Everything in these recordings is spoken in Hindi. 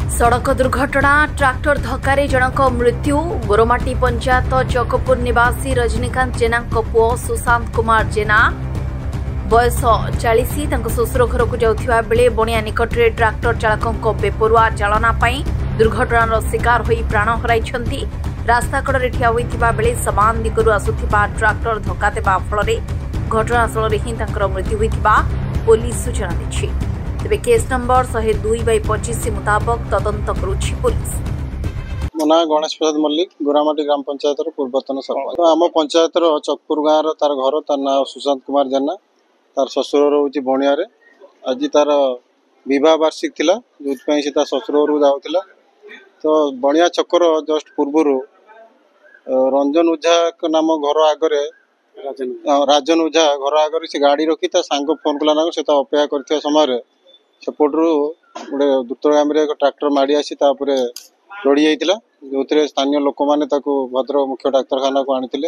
सड़क दुर्घटना ट्रैक्टर धक्का जनक मृत्यु बोरमाटी पंचायत चकपुर निवासी रजनीकांत जेना पुओ सुशांत कुमार जेना बयस 40 शशुर घर को जाउथिबा बेले बणिया निकटरे ट्रैक्टर चालकों बेपरुआ चालना दुर्घटनार शिकार होई प्राण हराइछंती। रास्ता कड़े ठिया होइथिबा बेले समान दिगरु आसुथिबा ट्रैक्टर धक्का देबा फल घटनास्थल ही मृत्यु होइथिबा पुलिस सूचना दैछि। तेबे केस नंबर 102/25 मुताबक तदंत करुछि पुलिस। मोना गणेश प्रसाद मल्लिक गोरामाटी ग्राम पंचायत पूर्वतन सरपंच। आम पंचायत चकपुर गाँव तार घर तार ना सुशांत कुमार जेना तार ससुर रोचे बणिया। आज तार विवाह वार्षिक थिला जो से ससुर घर जाऊला। तो बणिया छकर जस्ट पूर्व रंजन ओझा नाम घर आगे राजन ओझा घर आगे से गाड़ी रखी सांग फोन कला ना से अपेक्षा कर समय सेपटू गोटे द्रुतगामी एक ट्रैक्टर माड़ी आसी लड़ी जाता जो स्थानीय लोक मैंने भद्रक मुख्य डाक्तखाना को आनी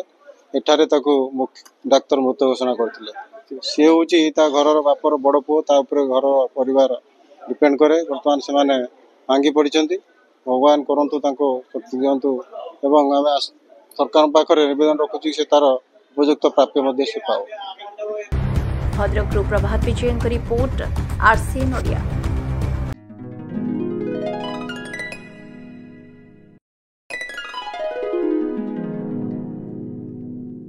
एठारे डाक्तर मृत घोषणा करते। सी हूँ घर बापर बड़ पुओ घर परिवार डिपेंड करे। बर्तमान से भांगी पड़ी भगवान करंतु शक्ति दिंतु एवं आम सरकार पाखे निवेदन रखुची से तार उपयुक्त प्राप्य से पाओ। भद्रक प्रभात विजय रिपोर्ट RCN ओडिया।